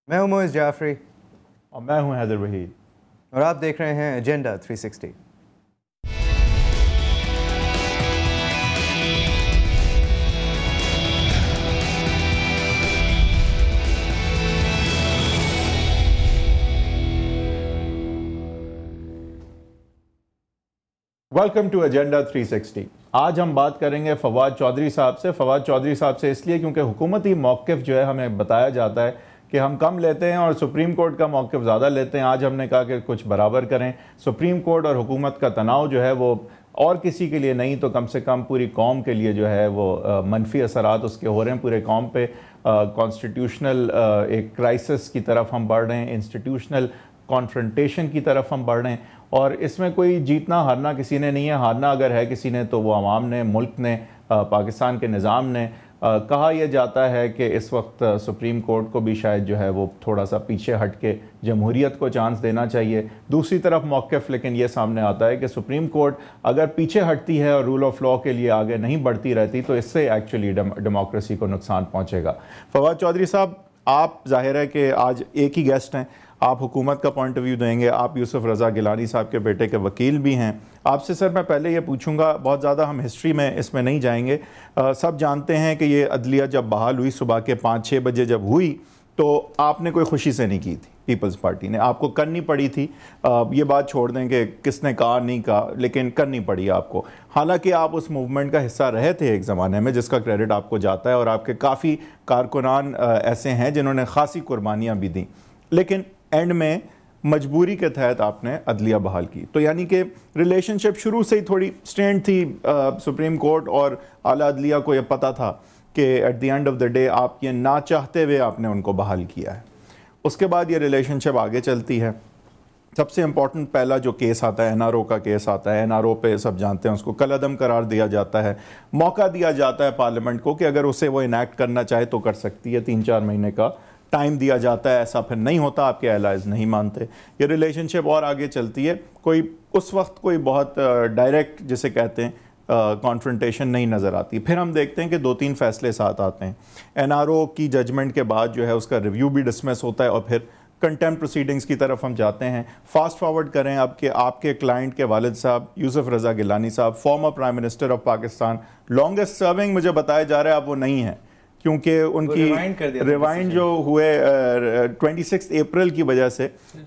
मैं हूं मोइज़ जाफरी और मैं हूं हैदर वहीद और आप देख रहे हैं एजेंडा 360। Welcome to agenda 360। आज हम बात करेंगे फवाद चौधरी साहब से। फवाद चौधरी साहब से इसलिए क्योंकि हुकूमती मौक़िफ़ जो है हमें बताया जाता है कि हम कम लेते हैं और सुप्रीम कोर्ट का मौक़िफ़ ज़्यादा लेते हैं। आज हमने कहा कि कुछ बराबर करें। सुप्रीम कोर्ट और हुकूमत का तनाव जो है वो और किसी के लिए नहीं तो कम से कम पूरी कौम के लिए जो है वो मनफी असरात उसके हो रहे हैं पूरे कौम पे। कॉन्स्टिट्यूशनल एक क्राइसिस की तरफ हम बढ़ रहे हैं, इंस्टीट्यूशनल कॉन्फ्रंटेशन की तरफ हम बढ़ रहे हैं और इसमें कोई जीतना हारना किसी ने नहीं है। हारना अगर है किसी ने तो वो अवाम ने, मुल्क ने, पाकिस्तान के निज़ाम ने। कहा यह जाता है कि इस वक्त सुप्रीम कोर्ट को भी शायद जो है वो थोड़ा सा पीछे हट के जमहूरियत को चांस देना चाहिए। दूसरी तरफ मौक़िफ़ लेकिन ये सामने आता है कि सुप्रीम कोर्ट अगर पीछे हटती है और रूल ऑफ लॉ के लिए आगे नहीं बढ़ती रहती तो इससे एक्चुअली डेमोक्रेसी को नुकसान पहुँचेगा। फवाद चौधरी साहब, आप जाहिर है कि आज एक ही गेस्ट हैं, आप हुकूमत का पॉइंट ऑफ व्यू देंगे। आप यूसुफ रज़ा गिलानी साहब के बेटे के वकील भी हैं। आपसे सर मैं पहले ये पूछूंगा, बहुत ज़्यादा हम हिस्ट्री में इसमें नहीं जाएंगे। सब जानते हैं कि ये अदलिया जब बहाल हुई सुबह के 5-6 बजे जब हुई तो आपने कोई खुशी से नहीं की थी, पीपल्स पार्टी ने आपको करनी पड़ी थी। ये बात छोड़ दें कि किसने कहा नहीं कहा, लेकिन करनी पड़ी आपको। हालांकि आप उस मूवमेंट का हिस्सा रहे थे एक ज़माने में जिसका क्रेडिट आपको जाता है और आपके काफ़ी कारकुनान ऐसे हैं जिन्होंने ख़ासी कुर्बानियाँ भी दी, लेकिन एंड में मजबूरी के तहत आपने अदलिया बहाल की। तो यानी कि रिलेशनशिप शुरू से ही थोड़ी स्ट्रेंड थी। सुप्रीम कोर्ट और आला अदलिया को यह पता था कि at the end of the day आप ये ना चाहते हुए आपने उनको बहाल किया है। उसके बाद ये रिलेशनशिप आगे चलती है। सबसे इम्पॉर्टेंट पहला जो केस आता है NRO का केस आता है। NRO पे सब जानते हैं उसको कलअदम करार दिया जाता है। मौका दिया जाता है पार्लियामेंट को कि अगर उसे वो इनैक्ट करना चाहे तो कर सकती है। 3-4 महीने का टाइम दिया जाता है। ऐसा फिर नहीं होता, आपके एलाइज नहीं मानते। ये रिलेशनशिप और आगे चलती है। कोई उस वक्त कोई बहुत डायरेक्ट जिसे कहते हैं कॉन्फ्रंटेशन नहीं नज़र आती। फिर हम देखते हैं कि 2-3 फैसले साथ आते हैं। NRO की जजमेंट के बाद जो है उसका रिव्यू भी डिसमिस होता है और फिर कंटेम्प्ट प्रोसीडिंग्स की तरफ हम जाते हैं। फास्ट फॉरवर्ड करें अब कि आपके क्लाइंट के वालिद साहब यूसुफ रज़ा गिलानी साहब, former prime minister of Pakistan, longest serving मुझे बताया जा रहा है अब वो नहीं है क्योंकि उनकी रिवाइंड जो हुए 26 अप्रैल की वजह से,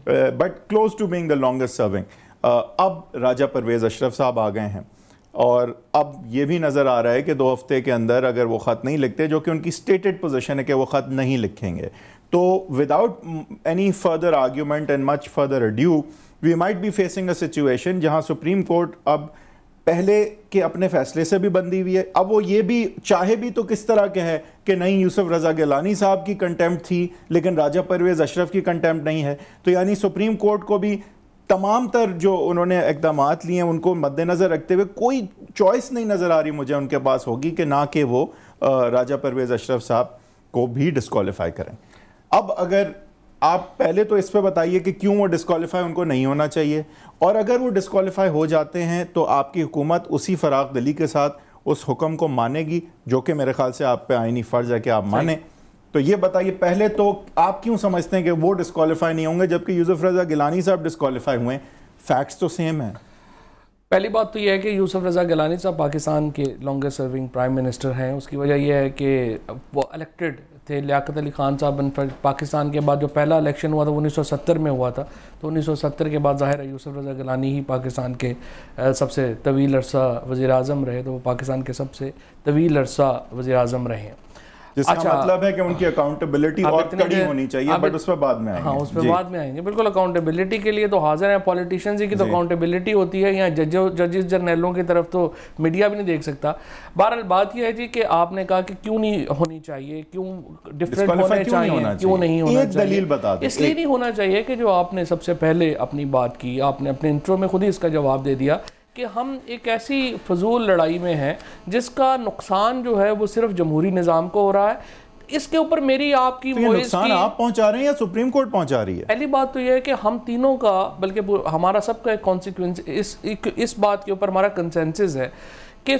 but close to being the longest serving. अब राजा परवेज़ अशरफ साहब आ गए हैं और अब ये भी नज़र आ रहा है कि 2 हफ्ते के अंदर अगर वो ख़त नहीं लिखते, जो कि उनकी स्टेटेड पोजीशन है कि वो ख़त नहीं लिखेंगे, तो without any further argument and much further adieu we might be facing a situation जहाँ सुप्रीम कोर्ट अब पहले के अपने फैसले से भी बंधी हुई है। अब वो ये भी चाहे भी तो किस तरह के है कि नहीं यूसुफ रज़ा गिलानी साहब की कंटेम्प्ट थी लेकिन राजा परवेज़ अशरफ की कंटेम्प्ट नहीं है। तो यानी सुप्रीम कोर्ट को भी तमाम तर जो उन्होंने इक़दाम लिए हैं उनको मद्देनज़र रखते हुए कोई चॉइस नहीं नज़र आ रही मुझे उनके पास होगी कि ना कि वो राजा परवेज़ अशरफ साहब को भी डिस्क्वालीफाई करें। अब अगर आप पहले तो इस पे बताइए कि क्यों वो डिस्क्वालीफाई उनको नहीं होना चाहिए, और अगर वो डिस्क्वालीफाई हो जाते हैं तो आपकी हुकूमत उसी फराग दिली के साथ उस हुक्म को मानेगी जो कि मेरे ख्याल से आप पे आईनी फ़र्ज़ है कि आप माने। तो ये बताइए पहले तो आप क्यों समझते हैं कि वो डिस्क्वालीफाई नहीं होंगे जबकि यूसुफ रज़ा गिलानी साहब डिस्क्वालीफाई हुए? फैक्ट्स तो सेम है। पहली बात तो यह है कि यूसुफ रज़ा गिलानी साहब पाकिस्तान के लॉन्गेस्ट सर्विंग प्राइम मिनिस्टर हैं। उसकी वजह यह है कि वो इलेक्टेड थे। लियाकत अली ख़ान साहब पाकिस्तान के बाद जो पहला इलेक्शन हुआ था 1970 में हुआ था, तो 1970 के बाद ज़ाहिर है यूसुफ रज़ा गिलानी ही पाकिस्तान के सबसे तवील अरसा वज़ीर आज़म रहे, तो वो पाकिस्तान के सबसे तवील अरसा वज़ीर आज़म रहे हैं। जिसका मतलब है कि उनकी अकाउंटेबिलिटी और कड़ी होनी चाहिए, बट उस पर बाद में आएंगे। हाँ, उस पर बाद में आएंगे। बिल्कुल अकाउंटेबिलिटी के लिए तो हाजिर हैं। पॉलिटिशियंस ही की तो अकाउंटेबिलिटी होती है, यहाँ जजेस जर्नलों की तरफ तो मीडिया भी नहीं देख सकता। बहरहाल बात यह है जी कि आपने कहा कि क्यों नहीं होनी चाहिए, क्यों डिफरेंट होने चाहिए, क्यों नहीं होना चाहिए, दलील बता दें। इसलिए नहीं होना चाहिए कि जो आपने सबसे पहले अपनी बात की, आपने अपने इंट्रो में खुद ही इसका जवाब दे दिया कि हम एक ऐसी फजूल लड़ाई में हैं जिसका नुकसान जो है वो सिर्फ जमहूरी निज़ाम को हो रहा है। इसके ऊपर मेरी आपकी तो नुकसान आप पहुंचा रहे हैं या सुप्रीम कोर्ट पहुंचा रही है? पहली बात तो यह है कि हम तीनों का, बल्कि हमारा सबका एक कॉन्सिक्वेंस इस बात के ऊपर हमारा कंसेंसस है कि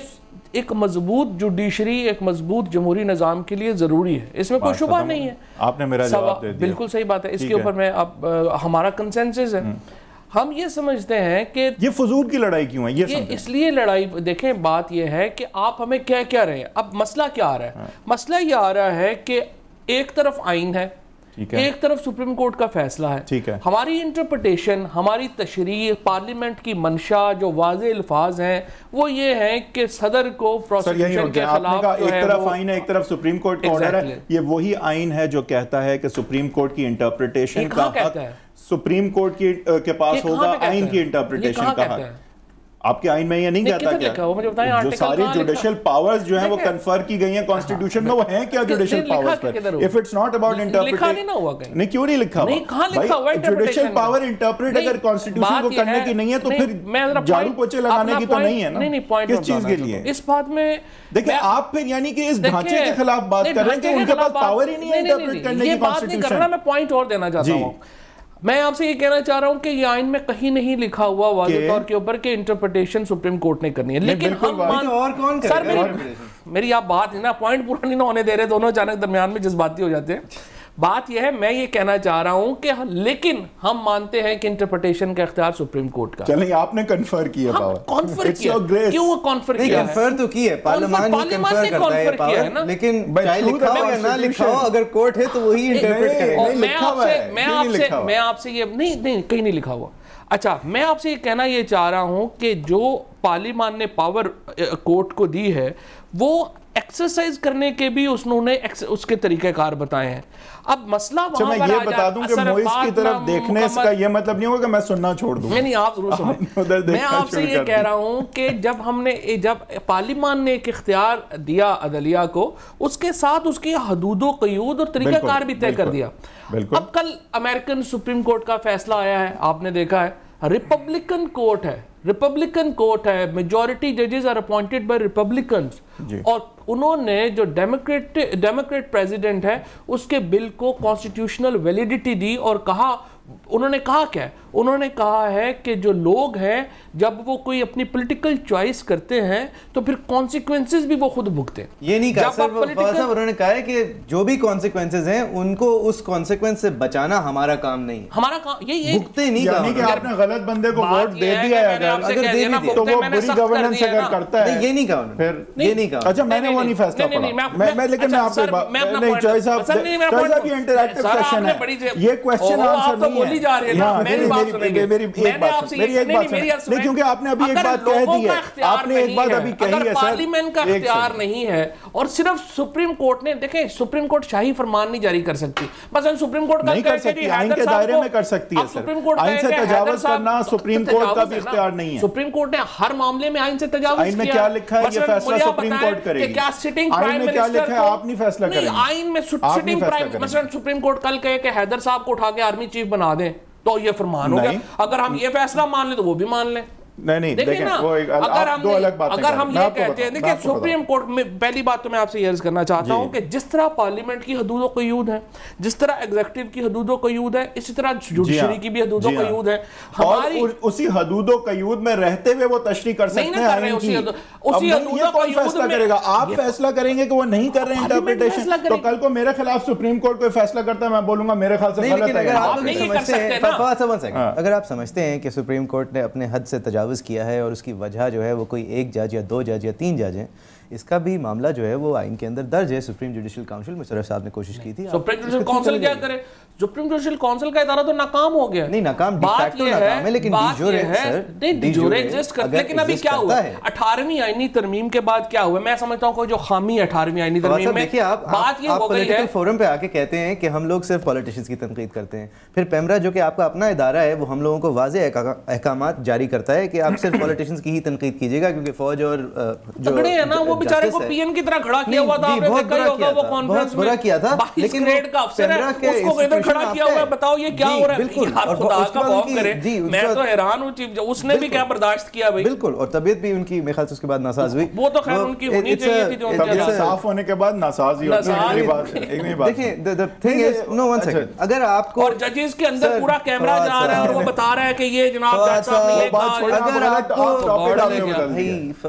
एक मजबूत जुडिशरी, एक मजबूत जमहूरी निज़ाम के लिए ज़रूरी है, इसमें कोई शुबा नहीं है। आपने मेरा जवाब दे दिया। बिल्कुल सही बात है, इसके ऊपर मैं अब हमारा कंसेंसस है। हम ये समझते हैं कि ये फजूल की लड़ाई क्यों है, ये इसलिए लड़ाई, देखें बात ये है कि आप हमें क्या क्या रहे हैं। अब मसला क्या आ रहा है? मसला ये आ रहा है कि एक तरफ आइन है, एक तरफ सुप्रीम कोर्ट का फैसला है, ठीक है। हमारी इंटरप्रिटेशन, हमारी तशरीह, पार्लियामेंट की मंशा जो वाज़े अल्फाज हैं वो ये है कि सदर को प्रोसिक्यूशन के खिलाफ एक तरफ आइन है, एक तरफ सुप्रीम कोर्ट का ऑर्डर है। ये वही आइन है जो कहता है कि सुप्रीम कोर्ट की इंटरप्रिटेशन का हक सुप्रीम कोर्ट के पास होगा, आइन की इंटरप्रिटेशन का हक। आपके आइन में ये नहीं कहता क्या? मुझे बताएं, जो सारी जुडिशियल पावर्स जो हैं वो कन्फर की गई हैं कॉन्स्टिट्यूशन में, वो हैं क्या जुडिशियल पावर्स पर? If it's not about interpretation, नहीं क्यों नहीं लिखा हुआ? जुडिशियल पावर इंटरप्रेट अगर कॉन्स्टिट्यूशन को करने की नहीं है तो फिर झाड़ू पोछे लगाने की तो नहीं है ना। किस चीज के लिए? इस बात में देखिए आप फिर यानी कि इस ढांचे के खिलाफ बात कर रहे हैं कि उनके पास पावर ही नहीं है इंटरप्रेट करने की कॉन्स्टिट्यूशन। मैं पॉइंट और देना चाहता हूँ। मैं आपसे ये कहना चाह रहा हूं कि ये आइन में कहीं नहीं लिखा हुआ वाज़ेह तौर के ऊपर कि इंटरप्रिटेशन सुप्रीम कोर्ट ने करनी है, लेकिन हम और कौन करेगा? मेरी आप बात है ना, पॉइंट पूरा नहीं होने दे रहे, दोनों अचानक दरमियान में जज्बाती हो जाते हैं। बात यह है, मैं ये कहना चाह रहा हूं कि लेकिन हम मानते हैं कि इंटरप्रिटेशन का इख्तियार सुप्रीम कोर्ट का। चलिए आपने कन्फर किया पावर, कॉन्फर किया, क्यों कॉन्फर किया? कन्फर तो की है, पार्लियामेंट ने कन्फर किया है ना, लेकिन चाहे लिखा हो या ना लिखा हो, अगर कोर्ट है तो वही इंटरप्रेट करेगा। मैं आपसे ये नहीं कहीं नहीं लिखा हुआ। अच्छा, मैं आपसे ये कहना ये चाह रहा हूं कि जो पार्लियामेंट ने पावर कोर्ट को दी है वो एक्सरसाइज करने के भी उन्होंने उसके तरीक़ेकार बताए हैं। अब मसला वहां मैं ये बता दूं कि मोइस की तरफ देखने का ये मतलब नहीं होगा कि मैं सुनना छोड़ दूं। नहीं, आप जरूर सुनें। मैं आपसे ये कह रहा हूं कि जब पार्लियामेंट ने एक इख्तियार दिया अदलिया को, उसके साथ उसकी हदूदो क़यूद और तरीक़ाकार भी तय कर दिया। अब कल अमेरिकन सुप्रीम कोर्ट का फैसला आया है, आपने देखा है, रिपब्लिकन कोर्ट है, मेजॉरिटी जजेस आर अपॉइंटेड बाय रिपब्लिकन्स, और उन्होंने जो डेमोक्रेट प्रेसिडेंट है उसके बिल को कॉन्स्टिट्यूशनल वैलिडिटी दी और कहा, उन्होंने कहा क्या है? उन्होंने कहा है कि जो लोग हैं जब वो कोई अपनी पॉलिटिकल चॉइस करते हैं तो फिर कॉन्सिक्वेंसेस भी वो खुद भुगते हैं। ये नहीं कहा सर, उन्होंने कहा है कि जो भी कॉन्सिक्वेंसेस हैं उनको उस कॉन्सिक्वेंस से बचाना हमारा काम नहीं है, हमारा काम ये भुगते नहीं। यानी कि आपने गलत बंदे को वोट दे दिया है, अगर तो वो बुरी गवर्नेंस अगर करता है, ये नहीं कहा उन्होंने, ये नहीं कहा। अच्छा, मैंने वो नहीं फैसला पढ़ा, मैं लेकिन मैं आपको नहीं चॉइस ऑफ इंटरैक्टिव सेशन है, ये क्वेश्चन आंसर नहीं बोली जा रही है ना, मेरी बात सुनेंगे। मेरी एक बात नहीं, क्योंकि आपने अभी एक बात कह दी है, आपने एक बात अभी कही है, पार्लियामेंट का इख्तियार नहीं है और सिर्फ सुप्रीम कोर्ट ने, देखें सुप्रीम कोर्ट शाही फरमान नहीं जारी कर सकती। मतलब सुप्रीम कोर्ट नहीं कर सकती, आइन के दायरे में कर सकती है सर, आइन से तजावुज करना सुप्रीम कोर्ट का भी इख्तियार नहीं है। सुप्रीम कोर्ट ने हर मामले में आइन से तजावुज किया। आइन में क्या लिखा है ये फैसला सुप्रीम कोर्ट करेगी? क्या सिटिंग प्राइम मिनिस्टर क्या लिखा है आप नहीं फैसला करेंगे? आइन में सिटिंग प्राइम, मसलन सुप्रीम कोर्ट कल कहे कि हैदर साहब को उठा के आर्मी चीफ बना दें तो ये फरमान हो गया। अगर हम ये फैसला मान ले तो वो भी मान ले। नहीं देखें ना, वो दो अलग बातें अगर हम ये कहते हैं, देखिए सुप्रीम कोर्ट में पहली बात तो मैं आपसे ये अर्ज करना चाहता हूं कि जिस तरह पार्लियामेंट की हदूद व क़यूद है, जिस तरह एग्जीक्यूटिव की हदूद व क़यूद है, इसी तरह जुडिशरी की भी हदूद व क़यूद है। हमारी उसी हदूद व क़यूद में रहते हुए वो तशरीह कर सकते हैं आइन की। उसी हदूद व फैसला करेगा, आप फैसला करेंगे कि वो नहीं कर रहे हैं इंटरप्रिटेशन, तो कल को मेरे खिलाफ सुप्रीम कोर्ट कोई फैसला करता है, मैं बोलूंगा मेरे ख्याल से गलत है। अगर आप समझते हैं कि सुप्रीम कोर्ट ने अपने हद से तजावुज़ किया है और उसकी वजह जो है वो कोई एक जज या दो जज या तीन जज हैं, इसका भी मामला जो है वो आइन के अंदर दर्ज है। सुप्रीम जुडिशल काउंसिल मुशर्रफ साहब ने कोशिश की थी। सुप्रीम जुडिशल काउंसिल क्या करे? सुप्रीम जुडिशल काउंसिल का इदारा तो नाकाम हो गया। नहीं नाकाम, बात ये है, लेकिन डी जोरे एग्जिस्ट करता है। लेकिन अभी क्या हुआ? 18वीं आईनी तरमीम के बाद क्या हुआ? मैं समझता हूं कोई जो खामी है 18वीं आईनी तरमीम में, बात ये हो गई है, फोरम पे आके कहते हैं कि हम लोग सिर्फ पॉलिटिशियंस की तनकीद करते हैं, फिर पेमरा जो कि आपका अपना इदारा है वो हम लोगों को वाज़ेह अहकामात जारी करता है कि आप सिर्फ पॉलिटिशियंस की ही तनकीद कीजिएगा, क्योंकि फौज और जो है ना वो बेचारे को पीएन की तरह खड़ा किया हुआ था, आपने देखा ही होगा वो कॉन्फ्रेंस में, बुरा किया था, लेकिन ग्रेड का अफसर है, उसको इधर खड़ा किया हुआ है, बताओ ये क्या हो रहा है? यार खुदा का खौफ करे, मैं तो हैरान हूँ चीफ, उसने भी क्या बर्दाश्त किया भाई। बिल्कुल, और तबीयत भी उनकी मेरे ख्याल से उसके बाद नासाज हुई। वो तो खैर उनकी होनी चाहिए थी, जो तबीयत साफ होने के बाद नासाज ही होती है। देखिए the thing is, no one second, अगर आपको और जजेस के अंदर पूरा कैमरा जा रहा है और वो बता रहा है कि ये जनाब जज साहब ने ये कहा, अगर आपको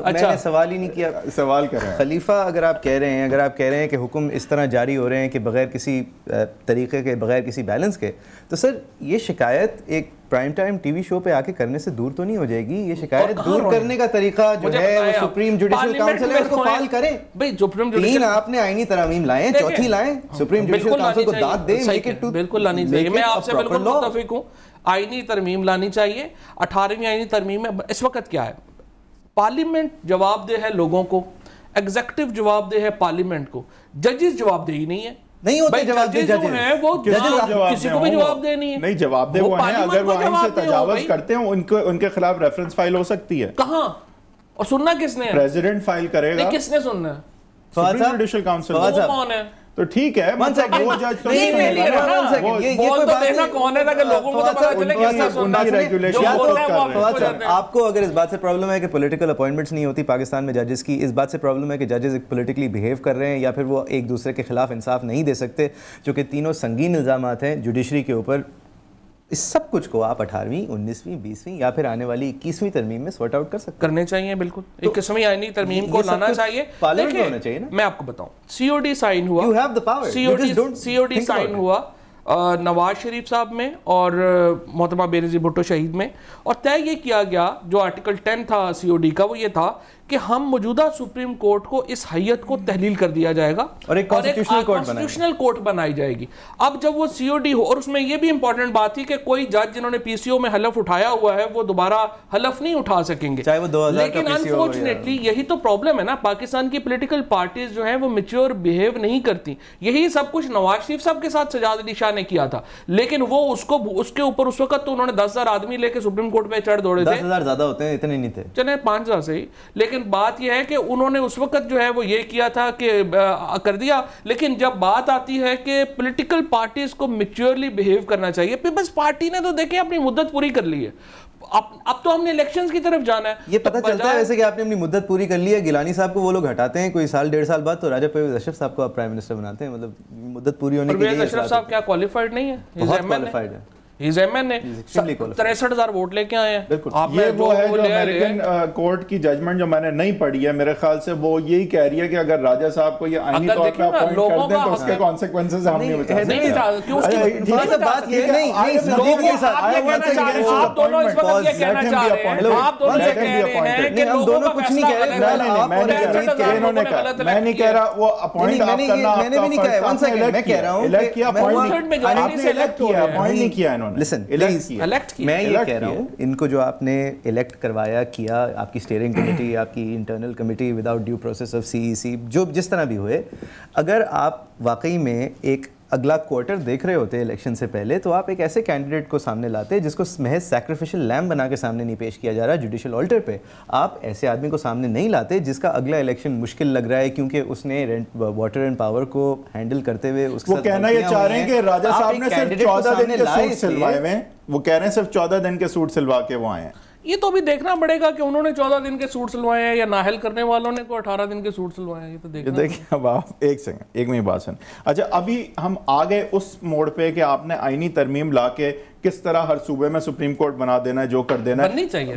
मैंने सवाल ही नहीं किया, सवाल कर रहे हैं खलीफा, अगर आप कह रहे हैं कि हुक्म इस तरह जारी हो रहे हैं कि बगैर किसी तरीके के, बगैर किसी बैलेंस के, तो सर ये शिकायत एक प्राइम टाइम टीवी शो पे आके करने से दूर तो नहीं हो जाएगी? ये शिकायत दूर करने का तरीका जो है वो सुप्रीम जुडिशियल काउंसिल है, उसको फाइल करें भाई। सुप्रीम जुडिशियल, आपने आईनी तरमीम लाएं, चौथी लाएं, सुप्रीम जुडिशियल काउंसिल को दाद दें, बिल्कुल लानी चाहिए। मैं आपसे बिल्कुल मुत्तफिक हूं, आईनी तरमीम लानी चाहिए। 18वीं आईनी तरमीम में इस वक्त क्या है, पार्लियामेंट जवाबदेह है लोगों को, एग्जीक्यूटिव जवाबदेह है पार्लियामेंट को, जजेस जवाबदेही नहीं है, नहीं होते जवाबदेह जज हैं, वो किसी को भी जवाबदेह नहीं है। नहीं, जवाबदेह वो हैं अगर वो आईन से तजावुज करते हैं, उनके खिलाफ रेफरेंस फाइल हो सकती है। कहां? और सुनना किसने है? प्रेसिडेंट फाइल करेगा। किसने सुनना है? Supreme judicial council. कौन है? तो ठीक है, वो जज तो नहीं बोल तो देना कौन है, ताकि लोगों को तो पता चले किसने सुनना है। रेगुलेशन आपको अगर इस बात से प्रॉब्लम है कि पॉलिटिकल अपॉइंटमेंट्स नहीं होती पाकिस्तान में जजेस की, इस बात से प्रॉब्लम है कि जजेस पॉलिटिकली बिहेव कर रहे हैं या फिर वो एक दूसरे के खिलाफ इंसाफ नहीं दे सकते, जो कि तीनों संगीन इल्ज़ामात हैं जुडिशरी के ऊपर, इस सब कुछ को आप 18वीं, 19वीं, 20वीं या फिर आने वाली 21वीं तरमीम में सॉर्ट आउट कर सकते करने चाहिए। बिल्कुल 21वीं आईनी तरमीम को लाना चाहिए, पार्लियामेंट में होना चाहिए ना। मैं आपको बताऊं, सीओडी साइन हुआ, you have the power, COD sign हुआ नवाज शरीफ साहब में और मोहतरमा बेनज़ीर भुट्टो शहीद में, और तय ये किया गया, जो आर्टिकल 10 था सीओडी का, वो ये था कि हम मौजूदा सुप्रीम कोर्ट को, इस हैयत को तहलील कर दिया जाएगा और एक कॉन्स्टिट्यूशनल कोर्ट बनाई जाएगी। अब जब वो सीओडी हो, और उसमें ये भी इंपॉर्टेंट बात थी कि कोई जज जिन्होंने पीसीओ में हलफ उठाया हुआ है वो दोबारा हलफ नहीं उठा सकेंगे, चाहे वो 2000 लेकिन अनफॉर्चुनेटली यही तो प्रॉब्लम है ना, पाकिस्तान की पॉलिटिकल पार्टीज जो है वो मैच्योर बिहेव नहीं करती। यही सब कुछ नवाज शरीफ साहब के साथ सजाद अली शाह ने किया था, लेकिन वो उसके ऊपर उस वक्त तो उन्होंने 10,000 आदमी लेके सुप्रीम कोर्ट में चढ़ दौड़े थे। 10,000 ज्यादा होते हैं, इतने नहीं थे, चले 5,000 से ही, लेकिन बात यह है कि उन्होंने उस वक्त जो है वो ये किया था कि कर दिया। लेकिन जब बात आती है कि पॉलिटिकल पार्टीज को मैच्योरली बिहेव करना चाहिए, पीपल्स पार्टी ने तो देखिए अपनी मुद्दत पूरी कर ली है, अब तो हमने इलेक्शंस की तरफ जाना है। ये पता चलता है वैसे कि आपने अपनी मुद्दत पूरी कर ली है। गिलानी साहब को वो लोग हटाते हैं कोई साल 1.5 साल बाद, तो राजा परवेज अशरफ साहब को आप प्राइम मिनिस्टर बनाते हैं, मतलब मुद्दत पूरी होने के लिए। परवेज अशरफ साहब क्या क्वालिफाइड नहीं है? बहुत क्वालिफाइड है, 63,000 वोट लेके आए हैं। ये वो है जो अमेरिकन कोर्ट की जजमेंट जो मैंने नहीं पढ़ी है, मेरे ख्याल से वो यही कह रही है कि अगर राजा साहब को ये आईनी तौर पे अपॉइंट कर दें तो उसके कॉन्सिक्वेंसेस हम नहीं बता सकते। बात ये नहीं, आप दोनों इस वक्त ये कहना चाह रहे हैं, आप दोनों ये कह रहे हैं कि हम दोनों कुछ नहीं कह रहे, मैं नहीं कह रहा वो अपॉइंट आप करना, मैंने भी नहीं कहा, वन सेकंड, मैं कह रहा हूं इलेक्ट किया, आपने इलेक्ट किया, अपॉइंट नहीं किया इन्होंने। लिसन प्लीज, मैं ये कह रहा हूँ, इनको जो आपने इलेक्ट करवाया किया, आपकी स्टीयरिंग कमेटी, आपकी internal committee without due process of CEC, जो जिस तरह भी हुए, अगर आप वाकई में एक अगला क्वार्टर देख रहे होते इलेक्शन से पहले, तो आप एक ऐसे कैंडिडेट को सामने लाते जिसको महज सैक्रिफिशियल लैम्ब बना के सामने नहीं पेश किया जा रहा जुडिशियल ऑल्टर पे। आप ऐसे आदमी को सामने नहीं लाते जिसका अगला इलेक्शन मुश्किल लग रहा है क्योंकि उसने वाटर एंड पावर को हैंडल करते हुए उसके वो कहना ये चाह रहे हैं कि राजा साहब ने सिर्फ 14 दिन के सूट सिलवाए हुए हैं, वो कह रहे हैं सिर्फ 14 दिन के सूट सिलवा के वो आए हैं। ये तो अभी देखना पड़ेगा कि उन्होंने 14 दिन के सूट सिलवाए हैं या नाहल करने वालों ने को 18 दिन के सूट सिलवाए हैं, ये तो देखना। देखिए अब आप एक सेकंड, एक मिनट बात सुन। अच्छा, अभी हम आ गए उस मोड़ पे कि आपने आईनी तरमीम ला के किस तरह हर सूबे में सुप्रीम कोर्ट बना देना है, जो कर देना है, चाहिए,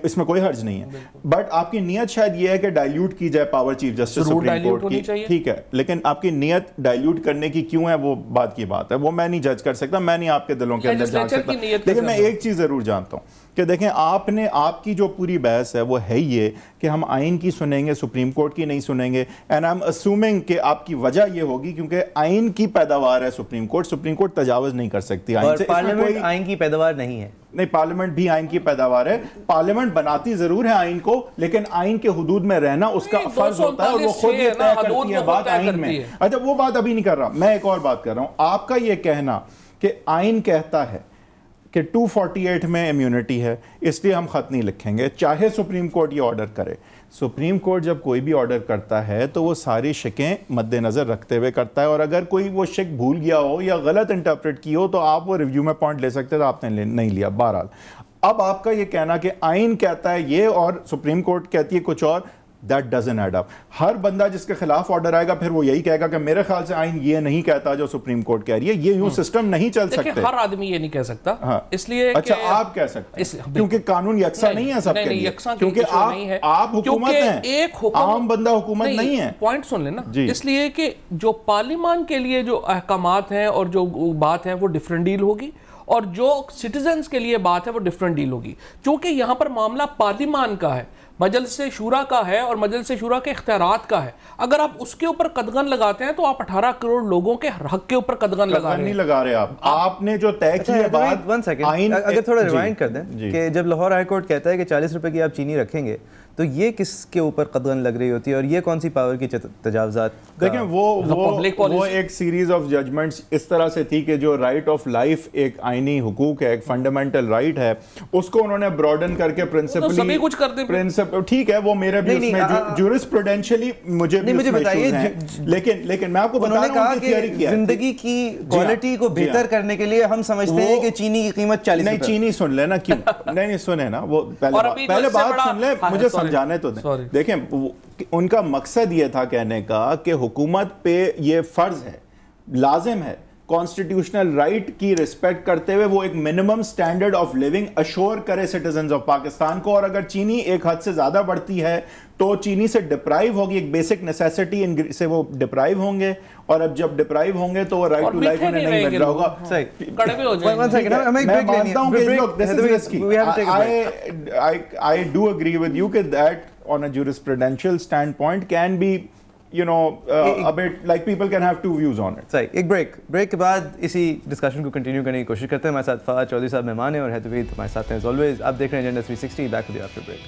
इसमें कोई हर्ज नहीं है। बट आपकी नियत शायद ये है कि डाइल्यूट की जाए power chief justice supreme court की, ठीक है, लेकिन आपकी नियत डाइल्यूट करने की क्यों है वो बात की बात है, वो मैं नहीं जज कर सकता, मैं नहीं आपके दिलों के अंदर जान सकता। लेकिन मैं एक चीज जरूर जानता हूं कि देखें, आपकी जो पूरी बहस है वो है ये कि हम आइन की सुनेंगे, सुप्रीम कोर्ट की नहीं सुनेंगे, एंड आई एम अस्यूमिंग कि आपकी वजह ये होगी क्योंकि आइन की पैदावार है सुप्रीम कोर्ट तजावुज नहीं कर सकती आइन से। पार्लियामेंट आइन की पैदावार नहीं है। नहीं, पार्लियामेंट भी आइन की पैदावार है, पार्लियामेंट बनाती जरूर है आइन को, लेकिन आइन के हुदूद में रहना उसका फर्ज होता है और वो खुद ये तय करती है बात आइन में। अच्छा, वो बात अभी नहीं कर रहा, मैं एक और बात कर रहा हूं। आपका ये कहना कि आइन कहता है कि 248 में इम्यूनिटी है, इसलिए हम ख़त नहीं लिखेंगे, चाहे सुप्रीम कोर्ट ये ऑर्डर करे। सुप्रीम कोर्ट जब कोई भी ऑर्डर करता है तो वो सारी शिकें मद्देनज़र रखते हुए करता है, और अगर कोई वो शिक भूल गया हो या गलत इंटरप्रेट की हो तो आप वो रिव्यू में पॉइंट ले सकते तो आपने नहीं लिया। बहरहाल अब आपका ये कहना कि आइन कहता है ये और सुप्रीम कोर्ट कहती है कुछ और, दैट डजंट ऐड अप। हर बंदा जिसके खिलाफ ऑर्डर आएगा फिर वो यही कहेगा कि मेरे ख्याल से आइन ये नहीं कहता जो सुप्रीम कोर्ट कह रही है। ये यूं सिस्टम नहीं चल सकते। हर आदमी ये नहीं कह सकता। हाँ। इसलिए अच्छा आप कह सकते हैं क्योंकि कानून यकसा नहीं है सबके लिए, क्योंकि आप हुकूमत हैं, एक आम बंदा हुकूमत नहीं है। पॉइंट सुन लेना, इसलिए कि जो पार्लियामान के लिए जो अहकामात हैं और जो बात है वो डिफरेंट डील होगी, और जो सिटीजन्स के लिए बात है वो डिफरेंट डील होगी। क्योंकि यहाँ पर मामला पार्लियामान का है, मजलिस शूरा का है और मजलिस शूरा के इख्तियारात का है। अगर आप उसके ऊपर कदगन लगाते हैं तो आप 18 करोड़ लोगों के हक के ऊपर कदगन लगा रहे हैं। नहीं लगा रहे आपने जो तय की है बात। 1 सेकंड अगर थोड़ा रिवाइंड कर दें कि जब लाहौर हाई कोर्ट कहता है कि 40 रुपए की आप चीनी रखेंगे तो ये किसके ऊपर कदगन लग रही होती है और ये कौन सी पावर की तजावजात? देखें वो एक सीरीज ऑफ जजमेंट्स इस तरह से थी कि जो राइट ऑफ लाइफ एक आईनी हुकूक है, एक फंडामेंटल राइट है, उसको उन्होंने ब्रॉडन करके प्रिंसिपली सभी कुछ करते प्रिंसिपल ठीक है, वो मेरे भी उसमें जूरिस्प्रूडेंशियली मुझे बताइए, लेकिन मैं आपको बता रहा हूं कि जिंदगी की क्वालिटी को बेहतर करने के लिए हम समझते हैं कि चीनी की कीमत 40 नहीं, चीनी सुन लेना क्यों नहीं सुने ना, वो पहले बात सुन ले, मुझे समझाने तो दें। देखें उनका मकसद ये था कहने का कि हुकूमत पे ये फर्ज है, लाजिम है, कॉन्स्टिट्यूशनल राइट की रिस्पेक्ट करते हुए वो एक minimum standard of living assure करे सिटीजंस ऑफ पाकिस्तान को। और अगर चीनी एक हद से ज्यादा बढ़ती है तो चीनी से डिप्राइव होगी, एक बेसिक नेसेसिटी से वो डिप्राइव होंगे, और अब जब डिप्राइव होंगे तो वो राइट टू लाइफ उन्हें नहीं मिल रहा होगा। I do agree with you that on a jurisprudential standpoint can be a bit like people can have two views on it. सही, एक ब्रेक के बाद इसी डिस्कशन को कंटिन्यू करने की कोशिश करते हैं। हमारे साथ फवाद चौधरी साहब मेहमान हैं और हैदरवीद हमारे साथ हैं एज ऑलवेज। आप देख रहे हैं agenda 360, back with you after break.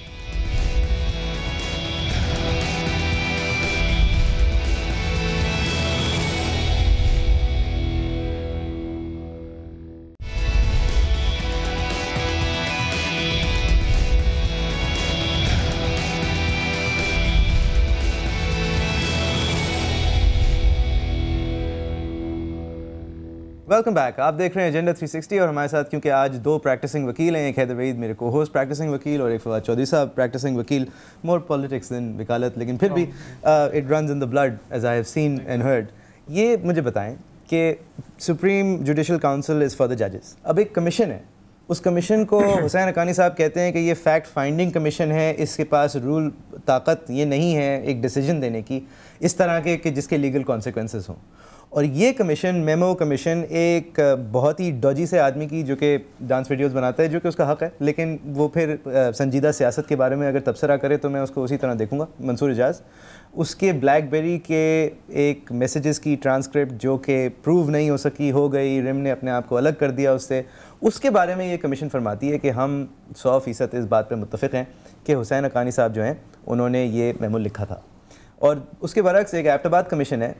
Welcome back. आप देख रहे हैं एजेंडा 360 और हमारे साथ क्योंकि आज दो प्रैक्टिसिंग वकील हैं, एक हैदरवीद मेरे को होस्ट प्रैक्टिसिंग वकील और एक फवाद चौधरी साहब प्रैक्टिसिंग वकील, मोर पॉलिटिक्स देन वकालत, लेकिन फिर भी it runs in the blood as I have seen and heard. ये मुझे बताएं कि supreme judicial council is for the जजेस, अब एक कमीशन है, उस कमीशन को हुसैन हक्कानी साहब कहते हैं कि ये फैक्ट फाइंडिंग कमीशन है, इसके पास रूल ताकत ये नहीं है एक डिसीजन देने की इस तरह के कि जिसके लीगल कॉन्सिक्वेंसेस हों। और ये कमीशन, मेमो कमीशन, एक बहुत ही डॉजी से आदमी की जो कि डांस वीडियोस बनाता है, जो कि उसका हक है, लेकिन वो फिर संजीदा सियासत के बारे में अगर तबसरा करे तो मैं उसको उसी तरह देखूंगा, मंसूर इजाज़। उसके ब्लैकबेरी के एक मैसेजेस की ट्रांसक्रिप्ट जो कि प्रूव नहीं हो सकी, हो गई, रिम ने अपने आप को अलग कर दिया उससे, उसके बारे में ये कमीशन फरमाती है कि हम 100% इस बात पर मुत्तफ़िक़ हैं कि हुसैन हक्कानी साहब जो हैं उन्होंने ये मेमो लिखा था। और उसके बरक्स एक एबटाबाद कमीशन है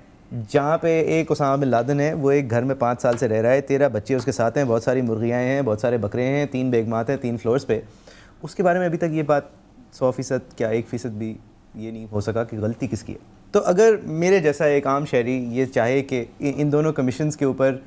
जहाँ पे एक उसामा बिन लादेन है, वो एक घर में 5 साल से रह रहा है, 13 बच्चे उसके साथ हैं, बहुत सारी मुर्गियाँ हैं, बहुत सारे बकरे हैं, 3 बेगमात हैं 3 फ्लोर्स पे। उसके बारे में अभी तक ये बात 100% क्या 1% भी ये नहीं हो सका कि गलती किसकी है। तो अगर मेरे जैसा एक आम शहरी ये चाहे कि इन दोनों कमीशंस के ऊपर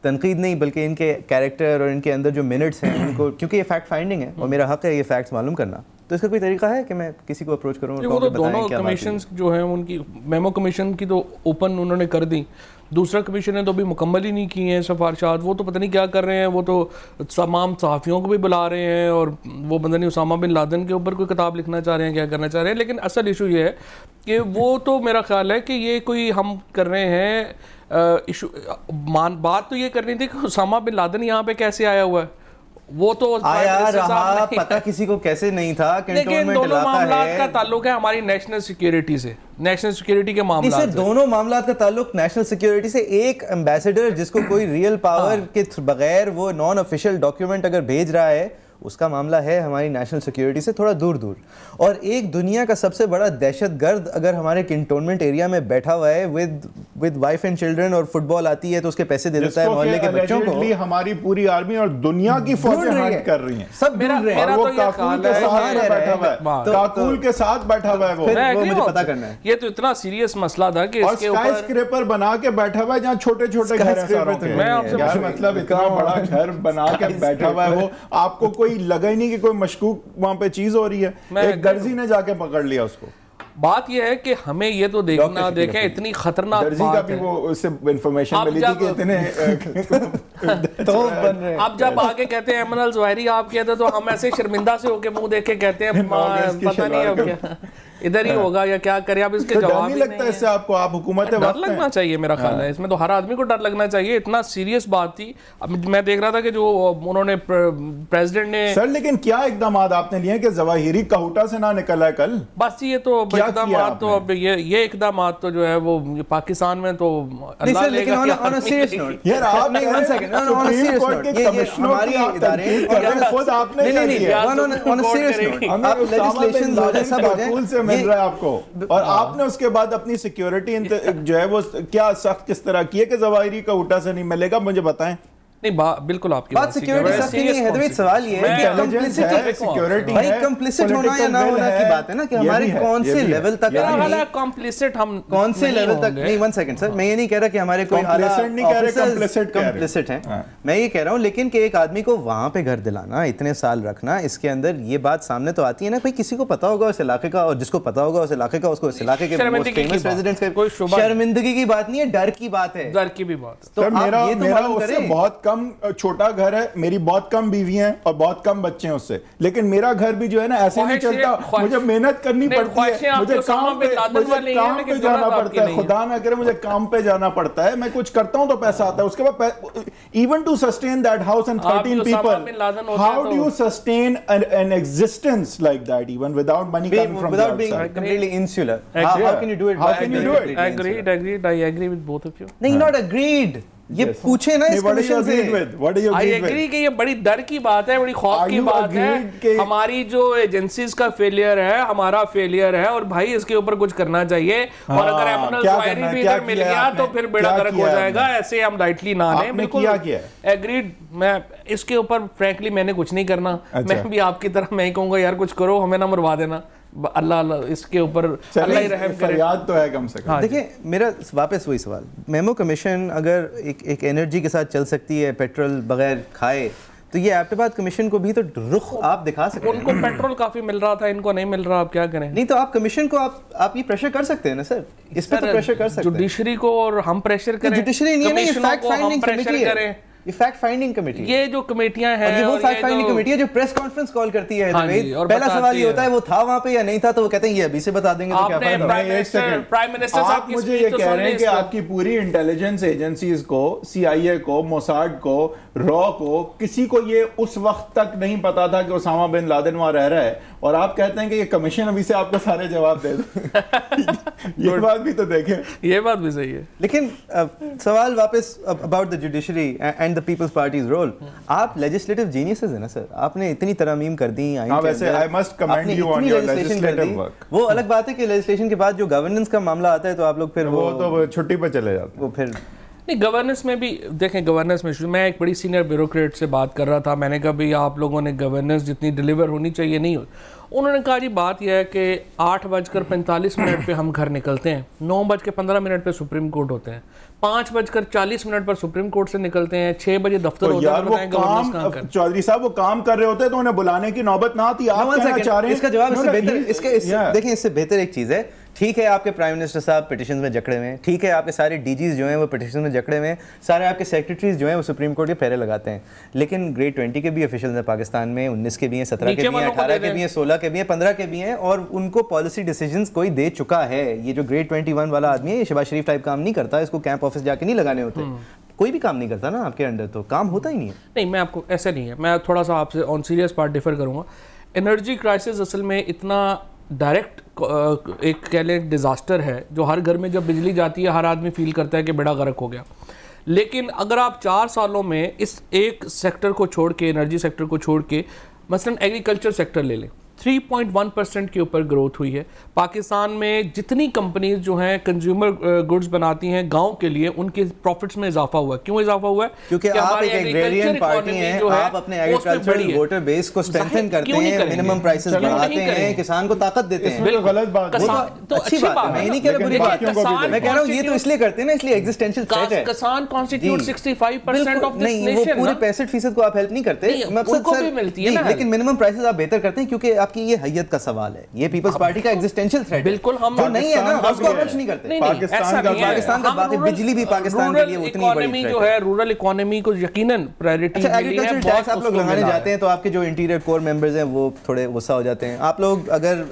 तनकीद नहीं बल्कि इनके कैरेक्टर और इनके अंदर जो मिनट्स हैं उनको, क्योंकि ये फैक्ट फाइंडिंग है और मेरा हक है ये फैक्ट्स मालूम करना, तो इसका कोई तरीका है कि मैं किसी को अप्रोच करूँ? वो तो दोनों कमीशंस जो हैं उनकी, मेमो कमीशन की तो ओपन उन्होंने कर दी, दूसरा कमीशन ने तो अभी मुकम्मल ही नहीं की हैं सिफारिशात, वो तो पता नहीं क्या कर रहे हैं, वो तो तमाम सहाफ़ियों को भी बुला रहे हैं और वो बंदा नहीं उसामा बिन लादेन के ऊपर कोई किताब लिखना चाह रहे हैं, क्या करना चाह रहे हैं। लेकिन असल इशू ये है कि वो तो मेरा ख्याल है कि ये कोई हम कर रहे हैं इशू, बात तो ये करनी थी कि उसामा बिन लादेन यहाँ पे कैसे आया हुआ है, वो तो आया रहा, पता किसी को कैसे नहीं था। लेकिन दोनों मामलात का ताल्लुक है हमारी नेशनल सिक्योरिटी से, नेशनल सिक्योरिटी के मामला से। दोनों मामलात का ताल्लुक नेशनल सिक्योरिटी से। एक एम्बेसडर जिसको कोई रियल पावर के बगैर वो नॉन ऑफिशियल डॉक्यूमेंट अगर भेज रहा है उसका मामला है हमारी नेशनल सिक्योरिटी से थोड़ा दूर दूर। और एक दुनिया का सबसे बड़ा दहशतगर्द अगर हमारे कंटोनमेंट एरिया में बैठा हुआ है विद वाइफ एंड चिल्ड्रन और फुटबॉल आती है तो उसके पैसे दे देता है मोहल्ले के बच्चों को, हमारी पूरी आर्मी और दुनिया की फौजें हंट कर रही हैं, सब ढूंढ रहे हैं, और वो काकुल के साथ बैठा हुआ है, काकुल के साथ बैठा हुआ है वो मुझे पता करना है। ये तो इतना सीरियस मसला था कि इसके ऊपर स्काईस्क्रेपर बना के बैठा हुआ है जहाँ छोटे छोटे घर हैं सारों के। मैं आपसे यार मतलब इतना बड़ा घर बना के बैठा हुआ है वो, आपको कोई लगा ही नहीं कि कोई मशकूक वहां पे चीज हो रही है, एक दर्जी ने जाके पकड़ लिया उसको। बात यह है कि हमें ये तो देखना देखें इतनी खतरनाक दर्जी का भी वो उससे इंफॉर्मेशन मिली थी कि इतने तो बन रहे हैं। अब जब आगे कहते हैं एमन अल ज़वाहिरी आप कहते हैं तो हम ऐसे शर्मिंदा से होके मुंह देख के कहते हैं पता नहीं अब क्या इधर ही होगा या क्या करें। अब इसके जवाब नहीं लगता इससे आपको, आप हुकूमत डर लगना चाहिए मेरा ख्याल है, इसमें तो हर आदमी को डर लगना चाहिए। इतना सीरियस बात थी। अब मैं देख रहा था कि जो उन्होंने प्रेसिडेंट ने सर, लेकिन क्या इकदाम आपने लिए कि ज़वाहिरी कहूटा से ना निकला है कल? बस ये तो इकदाम तो अब ये इकदाम तो जो है वो पाकिस्तान में तो अल्लाह लेगा। यार आपने सुप्रीम कोर्ट के कमिश्नरों की आप तनकीद कर रहे हैं, खुद आपने क्या किया? मिल रहा है आपको, और आपने उसके बाद अपनी सिक्योरिटी जो है वो क्या सख्त किस तरह की है कि ज़वाहिरी का उठा से नहीं मिलेगा? मुझे बताएं। नहीं बिल्कुल आपकी बात सिक्योरिटी सख्त नहीं है। तो सवाल ये है कि सिक्योरिटी भाई कंप्लिसिट होना या ना होना की बात है ना, कि हमारे कौन से लेवल तक कंप्लिसिट हम कौन से लेवल तक नहीं। 1 सेकंड सर, मैं ये नहीं कह रहा कि हमारे कोई कंप्लिसिट हैं, मैं ये कह रहा हूँ लेकिन कि एक आदमी को वहां पे घर दिलाना, इतने साल रखना, इसके अंदर ये बात सामने तो आती है ना, भाई किसी को पता होगा उस इलाके का, और जिसको पता होगा उस इलाके का उसको इस इलाके के मोस्ट फेमस रेजिडेंट्स का कोई शर्मिंदगी की बात नहीं है, डर की बात है, डर की भी बात। तो मेरा उससे बहुत कम छोटा घर है, मेरी बहुत कम बीवी हैं और बहुत कम बच्चे हैं उससे, लेकिन मेरा घर भी जो है ना ऐसे नहीं चलता, मुझे मेहनत करनी पड़ती है, मुझे काम पे जाना पड़ता है, खुदा ना करे मुझे काम पे जाना पड़ता है, मैं कुछ करता हूं तो पैसा आता है, उसके बाद even to sustain that house and 13 people, how do you sustain an existence like that even without money coming from without being completely insular? How can you do it? How can you do it? Agreed. I agree with both of you. नहीं, not agreed. ये पूछे ना इस commission से। I agree कि ये बड़ी डर की बात है, बड़ी खौफ की बात है, हमारी जो एजेंसीज का फेलियर है, हमारा फेलियर है, और भाई इसके ऊपर कुछ करना चाहिए। और अगर एमन अल ज़वाहिरी भी इधर मिल गया तो फिर बेड़ा गर्क हो जाएगा, ऐसे हम लाइटली ना लें। बिल्कुल एग्रीड। मैं इसके ऊपर फ्रैंकली मैंने कुछ नहीं करना, मैं भी आपकी तरह मैं ही कहूँगा यार कुछ करो, हमें ना मरवा देना, अल्लाह इसके ऊपर अल्लाह ही रहम करे। फरियाद तो है कम से कम। देखिए मेरा वापस वही सवाल, मेमो कमीशन अगर एक एनर्जी के साथ चल सकती है पेट्रोल बगैर खाए, तो ये एबटाबाद कमीशन को भी तो रुख आप दिखा सकते हैं। उनको पेट्रोल काफी मिल रहा था, इनको नहीं मिल रहा, आप क्या करें? नहीं तो आप कमीशन को आप ये प्रेशर कर सकते हैं ना सर, इस पे तो प्रेशर कर सकते हैं। जुडिशरी को और हम प्रेशर करें, जुडिशरी नहीं है, ये फैक्ट फाइंडिंग कमेटी है, ये फैक्ट फाइंडिंग कमेटी, ये जो कमेटियां हैं, और ये वो फैक्ट फाइंडिंग कमेटी है जो प्रेस कॉन्फ्रेंस कॉल करती है। पहला सवाल ये होता है वो था वहां पे या नहीं था, तो वो कहते हैं ये अभी से बता देंगे तो क्या फायदा। प्राइम मिनिस्टर आप मुझे ये कह रहे हैं कि आपकी पूरी इंटेलिजेंस एजेंसीज को, CIA को, मोसाड को, रॉ को, किसी को ये उस वक्त तक नहीं पता था कि ओसामा बिन लादेन वहां रह रहा है, और आप कहते हैं कि ये कमीशन अभी से आपको सारे जवाब दे दो। ये बात भी तो देखें। ये बात भी सही है, लेकिन सवाल वापस about the judiciary and the people's parties role. आप लेजिस्लेटिव जीनियसेस हैं ना सर, आपने इतनी तरमीम कर दी, वैसे I must commend you on your legislative work. वो अलग बात है कि लेजिस्लेशन के बाद जो गवर्नेंस का मामला आता है तो आप लोग फिर वो तो छुट्टी पे चले जाते हैं। वो फिर नहीं, गवर्नेंस में भी देखें, गवर्नेंस में मैं एक बड़ी सीनियर ब्यूरोक्रेट से बात कर रहा था, मैंने कहा भाई आप लोगों ने गवर्नेंस जितनी डिलीवर होनी चाहिए नहीं हो। उन्होंने कहा जी बात यह है कि 8:45 पे हम घर निकलते हैं, 9:15 पे सुप्रीम कोर्ट होते हैं, 5:40 पर सुप्रीम कोर्ट से निकलते हैं, 6 बजे दफ्तर होता है। चौधरी साहब वो काम कर रहे होते हैं तो उन्हें बुलाने की नौबत ना आती। आप कहना चाह रहे हैं इसका जवाब इससे बेहतर, देखिए इससे बेहतर एक चीज है, ठीक है आपके प्राइम मिनिस्टर साहब पिटिशन में जकड़े हुए हैं, ठीक है आपके सारे डीजीज जो हैं वो पिटिशन में जकड़े हुए हैं, सारे आपके सेक्रेटरीज जो हैं वो सुप्रीम कोर्ट के फेरे लगाते हैं, लेकिन ग्रेड 20 के भी ऑफिशियल्स हैं पाकिस्तान में, 19 के भी हैं, 17 के भी हैं, 18 के भी हैं, 16 के भी हैं, 15 के भी हैं, और उनको पॉलिसी डिसीजंस कोई दे चुका है। ये जो ग्रेड 21 वाला आदमी है ये शहबाज शरीफ टाइप काम नहीं करता, इसको कैंप ऑफिस जाके नहीं लगाने होते, कोई भी काम नहीं करता ना आपके अंडर, तो काम होता ही नहीं है। नहीं, मैं आपको ऐसा नहीं है, मैं थोड़ा सा आपसे ऑन सीरियस पार्ट डिफर करूँगा। एनर्जी क्राइसिस असल में इतना डायरेक्ट एक कह लें डिज़ास्टर है, जो हर घर में जब बिजली जाती है हर आदमी फील करता है कि बेड़ा गर्क हो गया। लेकिन अगर आप 4 सालों में इस एक सेक्टर को छोड़ के, एनर्जी सेक्टर को छोड़ के, मसलन एग्रीकल्चर सेक्टर ले लें, 3.1% के ऊपर ग्रोथ हुई है। पाकिस्तान में जितनी कंपनीज जो हैं कंज्यूमर गुड्स बनाती हैं गांव के लिए, उनके प्रॉफिट्स में इजाफा हुआ है। क्यों इजाफा हुआ है? क्योंकि आप एक एग्रेरियन पार्टी हैं, आप अपने एग्रीकल्चरल वोटर बेस को स्ट्रेंथन करते हैं, मिनिमम प्राइसेस बढ़ाते हैं, किसान को ताकत देते हैं। बिल्कुल गलत बात है, तो अच्छी बात है, मैं नहीं कह रहा बुरी बात है, मैं कह रहा हूं ये तो इसलिए करते हैं ना, इसलिए एग्जिस्टेंशियल थ्रेट है। किसान कॉन्स्टिट्यूट 65% ऑफ दिस नेशन। वो पूरे 65% को आप हेल्प नहीं करते, उनको भी मिलती है ना, लेकिन मिनिमम प्राइसेस आप बेहतर करते हैं क्योंकि आपकी ये हैयत का सवाल है। ये पीपल्स पार्टी का एग्जिस्टेंशियल थ्रेट है। बिल्कुल, हम जो नहीं है ना उसको अप्रोच नहीं करते। पाकिस्तान का बात है, बिजली भी पाकिस्तान के लिए उतनी बड़ी थ्रेट है। जो है रूरल इकोनॉमी को यकीनन प्रायोरिटी मिली है। एग्रीकल्चर टैक्स आप लोग लगाने जाते हैं तो आपके जो इंटीरियर कोर मेंबर्स हैं वो थोड़े गुस्सा हो जाते हैं। आप लोग अगर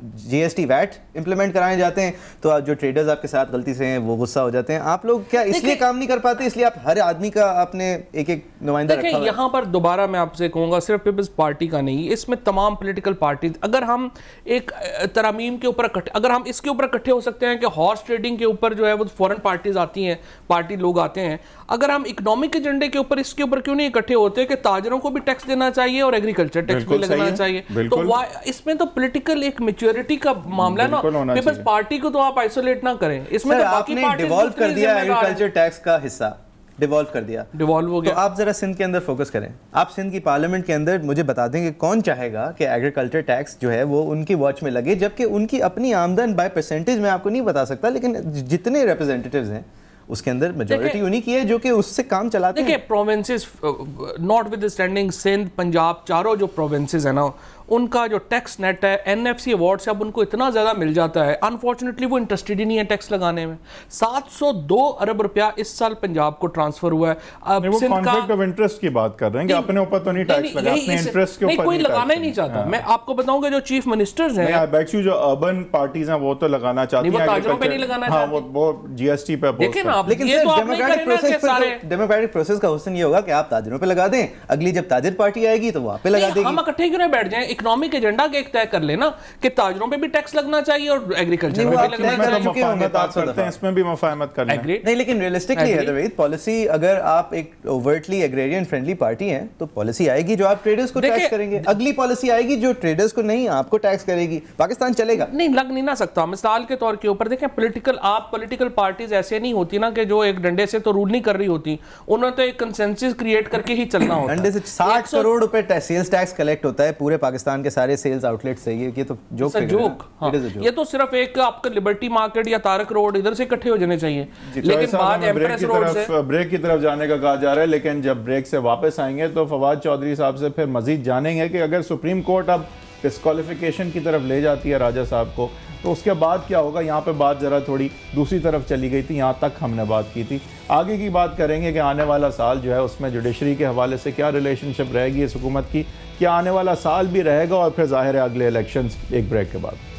जीएसटी वैट इंप्लीमेंट कराने जाते हैं तो जो ट्रेडर्स आपके साथ गलती से हैं वो गुस्सा हो जाते हैं। आप लोग क्या इसलिए काम नहीं कर पाते, इसलिए आप हर आदमी का अपने एक नुमाइंदा रखा हुआ है? यहाँ पर दोबारा मैं आपसे कहूँगा, सिर्फ पीपल्स पार्टी का नहीं, इसमें तमाम पॉलिटिकल पार्टीज, अगर हम एक तरमीम के ऊपर अगर हम इसके ऊपर इकट्ठे हो सकते हैं कि हॉर्स ट्रेडिंग के ऊपर जो है वो फॉरेन पार्टीज आती हैं, पार्टी लोग आते हैं, अगर हम इकोनॉमिक एजेंडे के ऊपर इसके ऊपर क्यों नहीं इकट्ठे होते कि ताजरों को भी टैक्स देना चाहिए और एग्रीकल्चर टैक्स भी लगना चाहिए? तो इसमें तो पॉलिटिकल एक मैच्योरिटी का मामला ना, पीपल्स पार्टी को तो आप आइसोलेट ना करें। इसमें तो बाकी पार्टी डिवॉल्व कर दिया एग्रीकल्चर टैक्स का हिस्सा, डिवॉल्व कर दिया, डिवॉल्व हो गया। तो आप जरा सिंध के अंदर फोकस करें। आप सिंध की पार्लियामेंट के अंदर मुझे बता दें कि कौन चाहेगा कि एग्रीकल्चर टैक्स जो है वो उनकी वॉच में लगे, जबकि उनकी अपनी आमदन बाय परसेंटेज में आपको नहीं बता सकता, लेकिन जितने रिप्रेजेंटेटिव्स हैं उसके अंदर मेजॉरिटी उन्हीं की है जो कि उससे काम चलाते हैं। देखिए provinces, notwithstanding Sindh, Punjab, चारों जो प्रोविंसेस है ना, उनका जो टैक्स नेट है एनएफसी अवार्ड से अब उनको इतना ज़्यादा मिल जाता है, अनफॉर्चुनेटली वो इंटरेस्टेड ही नहीं है टैक्स लगाने में। 702 अरब रुपया इस साल पंजाब को ट्रांसफर हुआ है। अब वो कॉन्फ्लिक्ट ऑफ इंटरेस्ट की बात कर रहे हैं कि अपने ऊपर तो नहीं टैक्स लगा, अपने इंटरेस्ट के ऊपर कोई लगाना ही नहीं चाहता। मैं आपको बताऊंगा जो चीफ मिनिस्टर्स हैं, आई बेट यू, जो अर्बन पार्टीज हैं वो तो लगाना चाहती हैं, वो ताजरों पे नहीं लगाना चाहते, वो जीएसटी पे। देखिए ना, लेकिन डेमोक्रेटिक प्रोसेस का हुस्न ये होगा कि आप ताजरों पे लगा दें, अगली जब ताजिर पार्टी आएगी तो वो आप पे लगा देगी। हम इकट्ठे क्यों नहीं बैठ जाएं, इकोनॉमिक एजेंडा के एक तय कर लेना कि ताजरों पे भी टैक्स लगना चाहिए और एग्रीकल्चर में भी लगना चाहिए, इसमें भी मुफाहमत करना है। नहीं, लेकिन रियलिस्टिकली है पॉलिसी, अगर आप एक ओवर्टली एग्रेरियन फ्रेंडली पार्टी हैं तो पॉलिसी आएगी जो आप ट्रेडर्स को टैक्स करेंगे, अगली पॉलिसी आएगी जो ट्रेडर्स को नहीं आपको टैक्स करेगी। पाकिस्तान चलेगा नहीं, लग नहीं ना सकता। मिसाल के तौर के ऊपर देखें, पॉलिटिकल पार्टीज ऐसे नहीं होती ना कि जो एक डंडे से तो रूल नहीं कर रही होती, उन्होंने तो एक कंसेंसस क्रिएट करके ही चलना होता है। डंडे से 60 करोड़ रुपए सेल्स टैक्स कलेक्ट होता है पूरे पाकिस्तान के सारे सेल्स आउटलेट से। ये तो जोक, हाँ। ये तो सिर्फ एक आपका लिबर्टी मार्केट या तारक रोड इधर से इकट्ठे हो जाने चाहिए, लेकिन बाद एम्प्रेस रोड से ब्रेक की तरफ जाने का कहा जा रहा है। लेकिन जब ब्रेक से वापस आएंगे तो फवाद चौधरी साहब से फिर मजीद जानेंगे कि अगर सुप्रीम कोर्ट अब डिस्क्वालिफिकेशन की तरफ ले जाती है राजा साहब को तो उसके बाद क्या होगा। यहाँ पे बात ज़रा थोड़ी दूसरी तरफ चली गई थी, यहाँ तक हमने बात की थी। आगे की बात करेंगे कि आने वाला साल जो है उसमें जुडिशरी के हवाले से क्या रिलेशनशिप रहेगी इस हुकूमत की, क्या आने वाला साल भी रहेगा, और फिर जाहिर है अगले इलेक्शंस एक ब्रेक के बाद।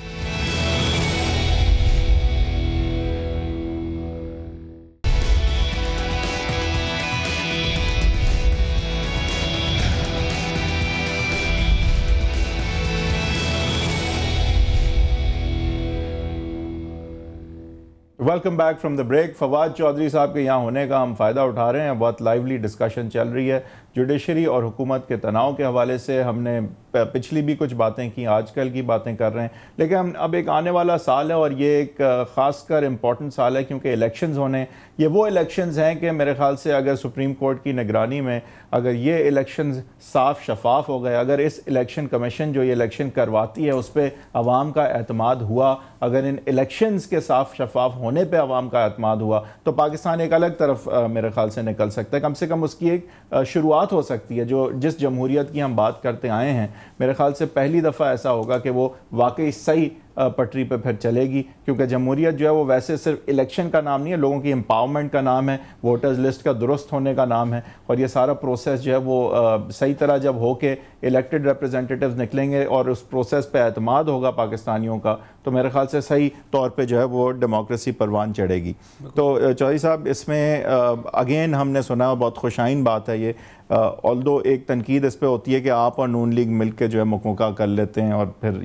Welcome back from the break. Fawad Chaudhry sahab के यहाँ होने का हम फ़ायदा उठा रहे हैं। बहुत लाइवली डिस्कशन चल रही है जुडिशरी और हुकूमत के तनाव के हवाले से। हमने पिछली भी कुछ बातें की, आजकल की बातें कर रहे हैं, लेकिन हम अब एक आने वाला साल है और ये एक ख़ासकर इम्पॉर्टेंट साल है क्योंकि इलेक्शंस होने। ये वो इलेक्शंस हैं कि मेरे ख़्याल से अगर सुप्रीम कोर्ट की निगरानी में अगर ये इलेक्शंस साफ शफाफ हो गए, अगर इस इलेक्शन कमीशन जो ये इलेक्शन करवाती है उस पर आवाम का एतमाद हुआ, अगर इन इलेक्शंस के साफ शफाफ होने पर आवाम का एतमाद हुआ तो पाकिस्तान एक अलग तरफ मेरे ख़्याल से निकल सकता है। कम से कम उसकी एक शुरुआत हो सकती है। जो जिस जमहूरियत की हम बात करते आए हैं, मेरे ख्याल से पहली दफ़ा ऐसा होगा कि वो वाकई सही पटरी पे फिर चलेगी, क्योंकि जमहूरियत जो है वो वैसे सिर्फ इलेक्शन का नाम नहीं है, लोगों की एम्पावरमेंट का नाम है, वोटर्स लिस्ट का दुरुस्त होने का नाम है। और ये सारा प्रोसेस जो है वो सही तरह जब हो के इलेक्टेड रिप्रेजेंटेटिव्स निकलेंगे और उस प्रोसेस पे एतमाद होगा पाकिस्तानियों का, तो मेरे ख्याल से सही तौर पे जो है वो डेमोक्रेसी परवान चढ़ेगी। तो चौधरी साहब, इसमें अगेन हमने सुना, बहुत खुशाइन बात है ये, ऑल्दो एक तनकीद इस पर होती है कि आप और नून लीग मिल के जो है मुकम्मल कर लेते हैं और फिर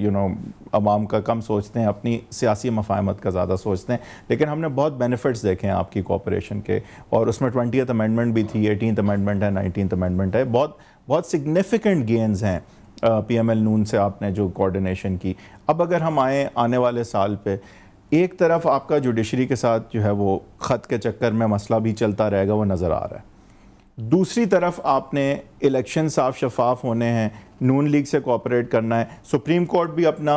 आवाम का कम सोचते हैं, अपनी सियासी मफाहमत का ज़्यादा सोचते हैं, लेकिन हमने बहुत बेनिफिट्स देखे हैं आपकी कोऑपरेशन के, और उसमें 20th अमेंडमेंट भी थी, 18th अमेंडमेंट है, 19th अमेंडमेंट है, बहुत सिग्निफिकेंट गेंस हैं PML नून से आपने जो कोऑर्डिनेशन की। अब अगर हम आने वाले साल पे, एक तरफ आपका जुडिशरी के साथ जो है वो ख़त के चक्कर में मसला भी चलता रहेगा, वो नज़र आ रहा है, दूसरी तरफ आपने इलेक्शन साफ शफाफ होने हैं, नून लीग से कोऑपरेट करना है, सुप्रीम कोर्ट भी अपना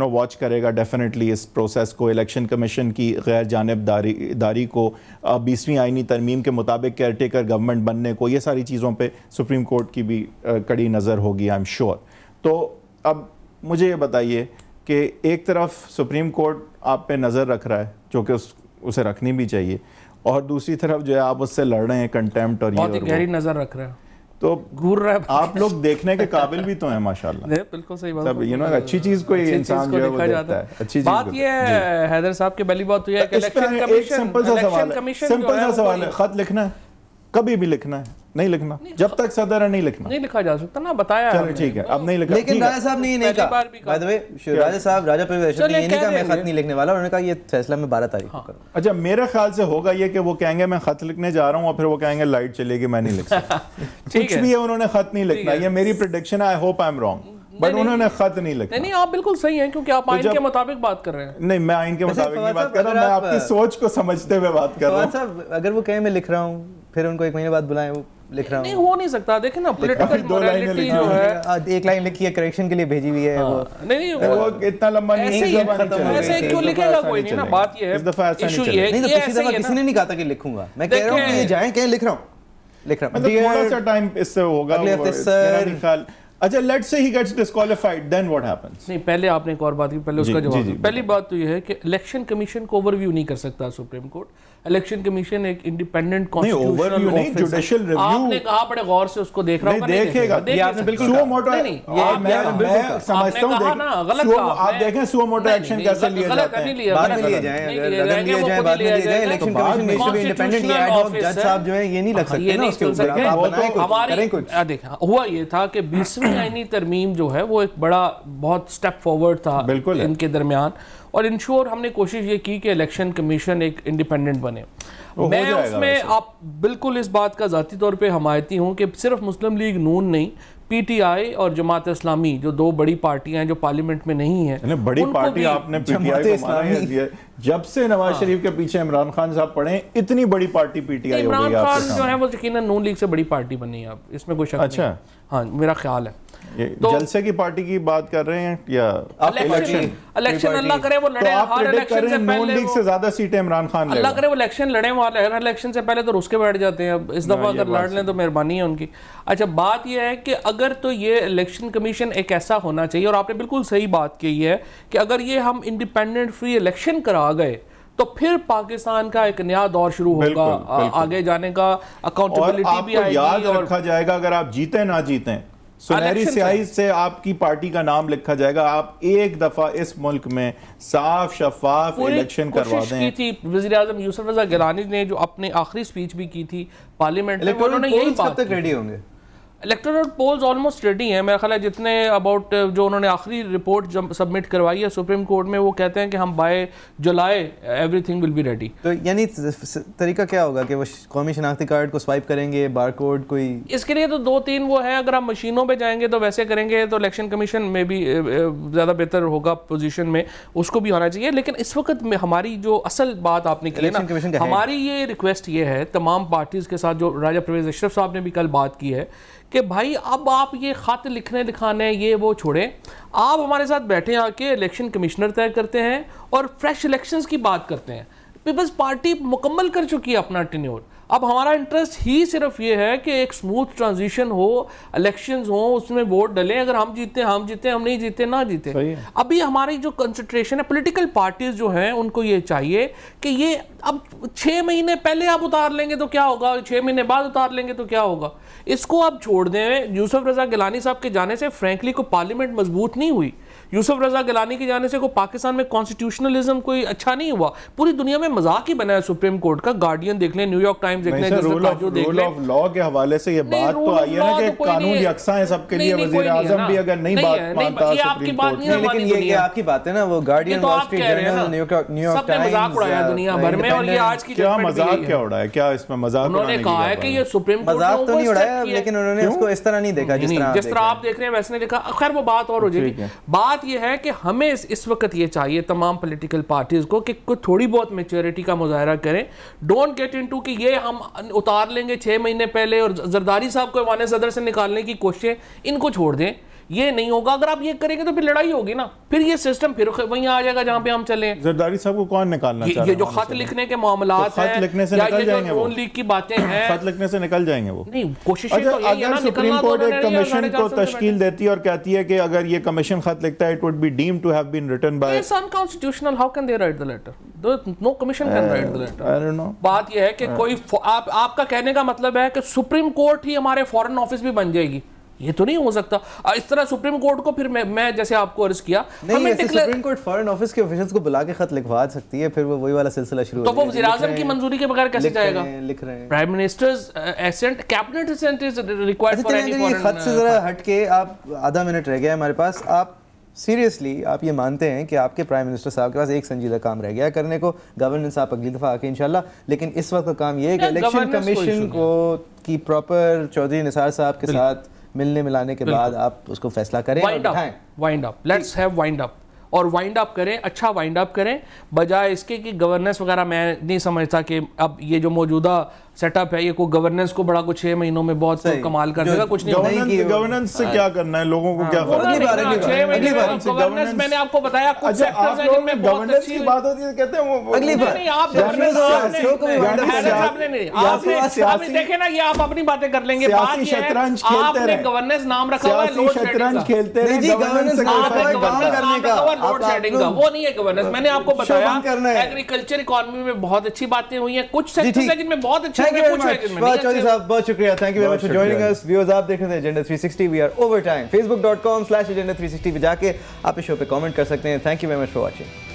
वॉच करेगा डेफिनेटली इस प्रोसेस को, इलेक्शन कमीशन की गैर जानिबदारी को, 20वीं आईनी तरमीम के मुताबिक केयर टेकर गवर्नमेंट बनने को, ये सारी चीज़ों पे सुप्रीम कोर्ट की भी कड़ी नज़र होगी, आई एम श्योर। तो अब मुझे ये बताइए कि एक तरफ सुप्रीम कोर्ट आप पे नज़र रख रहा है, जो कि उसे रखनी भी चाहिए, और दूसरी तरफ जो है आप उससे लड़ रहे हैं कंटेम्प्ट और बहुत गहरी नजर रख रहे हैं, तो घूर रहा है। आप लोग देखने के काबिल भी तो हैं माशाल्लाह। बिल्कुल सही बात है, अच्छी चीज को इंसान जो है वो देखता है, अच्छी चीज। बात ये है हैदर साहब की पहली बात तो ये है कि इलेक्शन कमीशन, सिंपल सा सवाल है, खत लिखना है, कभी भी लिखना है, नहीं लिखना, जब तक सदर है नहीं लिखना, नहीं लिखा जा सकता ना, बताया चलो ठीक है, अब नहीं लिखा। लेकिन राजा साहब ने नहीं कहा, बाय द वे राजा परवेज ने ये नहीं कहा मैं खत नहीं लिखने वाला, उन्होंने कहा ये फैसला मैं 12 तारीख को करूंगा। अच्छा, मेरे ख्याल से होगा ये कि वो कहेंगे मैं खत लिखने जा रहा हूँ, और फिर वो कहेंगे लाइट चलेगी, मैं नहीं लिख सकता। कुछ भी है, उन्होंने खत नहीं लिखना, ये मेरी प्रेडिक्शन है, I hope I am wrong, but उन्होंने खत नहीं लिखा। नहीं, आप बिल्कुल सही हैं, क्योंकि आप आइन के मुताबिक बात कर रहे हैं। नहीं, मैं आइन के मुताबिक नहीं बात कर रहा हूं, मैं आपकी सोच को समझते हुए बात कर रहा हूं। अगर वो कहें मैं लिख रहा हूं, फिर उनको 1 महीने बाद बुलाएं वो लिख रहा हूं, नहीं हो नहीं सकता। देखें ना, पॉलिटिकल मोरालिटी जो है, 1 लाइन लिखी है, करेक्शन के लिए भेजी हुई है, वो नहीं वो इतना लंबा नहीं है, ऐसे क्यों लिखेगा कोई नहीं ना, बात ये है, इस दफा ऐसा नहीं चलेगा। नहीं तो पिछली दफा किसी ने नहीं कहा था कि लिखूंगा, मैं कह रहा हूं कि ये जाएं, कहें लिख रहा हूं, मतलब थोड़ा सा टाइम इससे होगा अगले हफ्ते सर। अच्छा, let's say he gets disqualified, then what happens? नहीं, पहले आपने एक और बात की, पहले उसका जवाब। पहली बात तो ये है कि इलेक्शन कमीशन को ओवरव्यू नहीं कर सकता सुप्रीम कोर्ट। इलेक्शन कमीशन एक इंडिपेंडेंट कॉन्स्टिट्यूशनल ऑफिस है। आपने कहा बड़े गौर से उसको देख रहा हूं, देखेगा, ये आपने बिल्कुल सुओ मोटो, नहीं मैं समझता हूं, आप देखें सुओ मोटो एक्शन कैसे लिए जाते हैं, बाद में लिए जाएं, अगर लिए जाएं बाद में लिए जाएं, इलेक्शन कमीशन में शुड बी इंडिपेंडेंट, ये एड हॉक जज साहब जो है ये नहीं लग सकते ना उसके ऊपर, आप बनाएं कुछ, करें कुछ। देखा हुआ ये था कि 20वीं आईनी तरमीम जो है वो एक बड़ा बहुत स्टेप फॉरवर्ड था इनके दरमियान, और इंश्योर हमने कोशिश ये की कि इलेक्शन कमीशन एक इंडिपेंडेंट बने। मैं उसमें आप बिल्कुल इस बात का ज़ाती तौर पे हमायती हूँ कि सिर्फ मुस्लिम लीग नून नहीं, PTI और जमात इस्लामी जो 2 बड़ी पार्टियां हैं जो पार्लियामेंट में नहीं है, बड़ी पार्टी आपने PTI को माना है, जब से नवाज शरीफ के पीछे इमरान खान साहब पढ़े, इतनी बड़ी पार्टी PTI हो गई। इमरान खान जो है वो यकीनन नून लीग से बड़ी पार्टी बनी है, अब इसमें कोई शक नहीं। अच्छा, हाँ, मेरा ख्याल है। तो जलसे की पार्टी की बात कर रहे हैं या इलेक्शन अल्लाह करे वो लड़े, हर इलेक्शन से पहले लीग से ज्यादा सीटें इमरान खान, अल्लाह करे वो इलेक्शन लड़े, वाले हर इलेक्शन से पहले तो रुस के बैठ जाते हैं। अब इस दफा अगर लड़ लें तो मेहरबानी है उनकी। अच्छा, बात यह है कि अगर तो ये इलेक्शन कमीशन एक ऐसा होना चाहिए, और आपने बिल्कुल सही बात कही है कि अगर ये हम इंडिपेंडेंट फ्री इलेक्शन करा गए तो फिर पाकिस्तान का एक नया दौर शुरू होगा, आगे जाने का, अकाउंटेबिलिटी भी आएगी, याद रखा जाएगा अगर आप जीते ना जीते, सुनहरी स्याही से आपकी पार्टी का नाम लिखा जाएगा। आप एक दफा इस मुल्क में साफ शफाफ इलेक्शन करवा दें। की थी वज़ीर आज़म यूसुफ रज़ा गिलानी ने जो अपने आखिरी स्पीच भी की थी पार्लियामेंट में, उन्होंने यही बात तक रेडी होंगे। इलेक्टोरल पोल्स ऑलमोस्ट रेडी हैं मेरा ख्याल है, जितने अबाउट जो उन्होंने आखिरी रिपोर्ट जब सबमिट करवाई है सुप्रीम कोर्ट में, वो कहते हैं कि हम by July everything will be ready. तो यानी तरीका क्या होगा कि वो कौमी शनाख्ती कार्ड को स्वाइप करेंगे, बार कोड कोई, इसके लिए तो 2-3 वो है। अगर आप मशीनों पे जाएंगे तो वैसे करेंगे तो इलेक्शन कमीशन में भी ज़्यादा बेहतर होगा पोजीशन में, उसको भी होना चाहिए। लेकिन इस वक्त में हमारी जो असल बात आपने की ना, हमारी ये रिक्वेस्ट ये है तमाम पार्टीज़ के साथ, जो राजा परवेज अशरफ साहब ने भी कल बात की है कि भाई अब आप ये खत लिखने लिखाने ये वो छोड़ें, आप हमारे साथ बैठे आके इलेक्शन कमिश्नर तय करते हैं और फ्रेश इलेक्शंस की बात करते हैं। पीपल्स पार्टी मुकम्मल कर चुकी है अपना टेन्योर, अब हमारा इंटरेस्ट ही सिर्फ ये है कि एक स्मूथ ट्रांजिशन हो, इलेक्शंस हो, उसमें वोट डलें, अगर हम जीते हम जीते, हम नहीं जीते ना जीते। अभी हमारी जो कंसंट्रेशन है, पॉलिटिकल पार्टीज जो हैं उनको ये चाहिए कि ये अब 6 महीने पहले आप उतार लेंगे तो क्या होगा, 6 महीने बाद उतार लेंगे तो क्या होगा, इसको आप छोड़ दें। यूसुफ रज़ा गिलानी साहब के जाने से फ्रैंकली को पार्लियामेंट मजबूत नहीं हुई, यूसुफ रजा गिलानी के जाने से कोई पाकिस्तान में कॉन्स्टिट्यूशनलिज्म कोई अच्छा नहीं हुआ, पूरी दुनिया में मजाक ही बना है सुप्रीम कोर्ट का। गार्डियन देख लें, न्यूयॉर्क टाइम्स देख लें, रूल ऑफ लॉ के हवाले से ये बात तो आई है ना कि कानून यकसा है सबके लिए, वजीर आजम भी अगर नहीं बात मानता सुप्रीम कोर्ट, लेकिन ये आपकी बात है ना, वो guardian, wall street journal, New York times, मजाक उड़ाया दुनिया भर में। और ये आज की क्या मजाक क्या उड़ाया, क्या इसमें मजाक उन्होंने कहा है कि ये सुप्रीम कोर्ट मजाक तो नहीं उड़ाया, लेकिन उन्होंने उसको इस तरह नहीं देखा जिस तरह आप देख रहे हैं वैसे नहीं देखा। खैर वो बात और हो जाएगी। बात ये है कि हमें इस वक्त ये चाहिए तमाम पॉलिटिकल पार्टीज को कि कुछ थोड़ी बहुत मैच्योरिटी का मुजाहरा करें। डोंट गेट इनटू कि ये हम उतार लेंगे 6 महीने पहले और जरदारी साहब को ऐवान सदर से निकालने की कोशिश, इनको छोड़ दें, ये नहीं होगा। अगर आप ये करेंगे तो फिर लड़ाई होगी ना, फिर ये सिस्टम फिर वहीं आ जाएगा जहां पे हम चले। जरदारी साहब को कौन निकालना चाह रहा है? ये जो खत लिखने के मामलात हैं, खत लिखने से निकल जाएंगे वो, लीक की बातें हैं, खत लिखने से निकल जाएंगे वो। नहीं, कोशिश तो यही है ना। सुप्रीम कोर्ट एक कमीशन को तश्कील देती है और कहती है कि अगर ये कमीशन खत लिखता है, it would be deemed to have been written by, it's unconstitutional, how can they write the letter? No commission can write the letter. I don't know. बात ये है कि कोई आपका कहने का मतलब है कि सुप्रीम कोर्ट ही हमारे फॉरेन ऑफिस भी बन जाएगी, ये तो नहीं हो सकता। इस तरह सुप्रीम कोर्ट को फिर मैं जैसे आपको अर्ज किया, नहीं, सुप्रीम कोर्ट फॉरेन ऑफिस के ऑफिशियल्स को बुला के खत लिखवा सकती है, फिर वो वही वाला सिलसिला शुरू तो वो वज़ीर आज़म की मंजूरी के बगैर कैसे जाएगा? लिख रहे हैं prime minister's assent, cabinet assent is required for any foreign. खत से जरा हट के आप, आधा मिनट रह गया हमारे पास, आप सीरियसली आप ये मानते हैं कि आपके प्राइम मिनिस्टर साहब के पास एक संजीदा काम रह गया करने को, गवर्नेंस आप अगली दफ़ा आके इंशाल्लाह, लेकिन इस वक्त का काम ये है कि इलेक्शन कमीशन को की प्रॉपर चौधरी निसार साहब के साथ मिलने मिलाने के बाद आप उसको फैसला करें और दिखाएं। Wind up, let's have wind up, और वाइंड अप करें, अच्छा वाइंड अप करें, बजाय इसके कि गवर्नेंस वगैरह। मैं नहीं समझता कि अब ये जो मौजूदा सेटअप है ये को गवर्नेंस को बड़ा कुछ 6 महीनों में बहुत कमाल कर देगा, कुछ नहीं। गवर्नेंस से क्या करना है, लोगों को क्या फर्क? अगली बार गवर्नेंस मैंने आपको बताया कुछ सेक्टर्स हैं जिनमें बहुत अच्छी बात होती है, कहते हैं वो अगली बार नहीं, आप गवर्नेंस आपने देखे ना, ये आप अपनी बातें कर लेंगे। बात ये है आपने गवर्नेंस नाम रखा हुआ है लोड शेडिंग खेलते हैं, गवर्नेंस करने का, लोड शेडिंग का, वो नहीं है गवर्नेंस। मैंने आपको बताया एग्रीकल्चर इकोनॉमी में बहुत अच्छी बातें हुई हैं, कुछ सेक्टर्स हैं जिनमें बहुत अच्छी। Thank you very much. Chaudhary sahab बहुत शुक्रिया, thank you very much for joining us. Viewers आप देख रहे थे agenda 360, we are over time. facebook.com/agenda360 पे जाके आप इस शो पे कमेंट कर सकते हैं। Thank you very much for watching.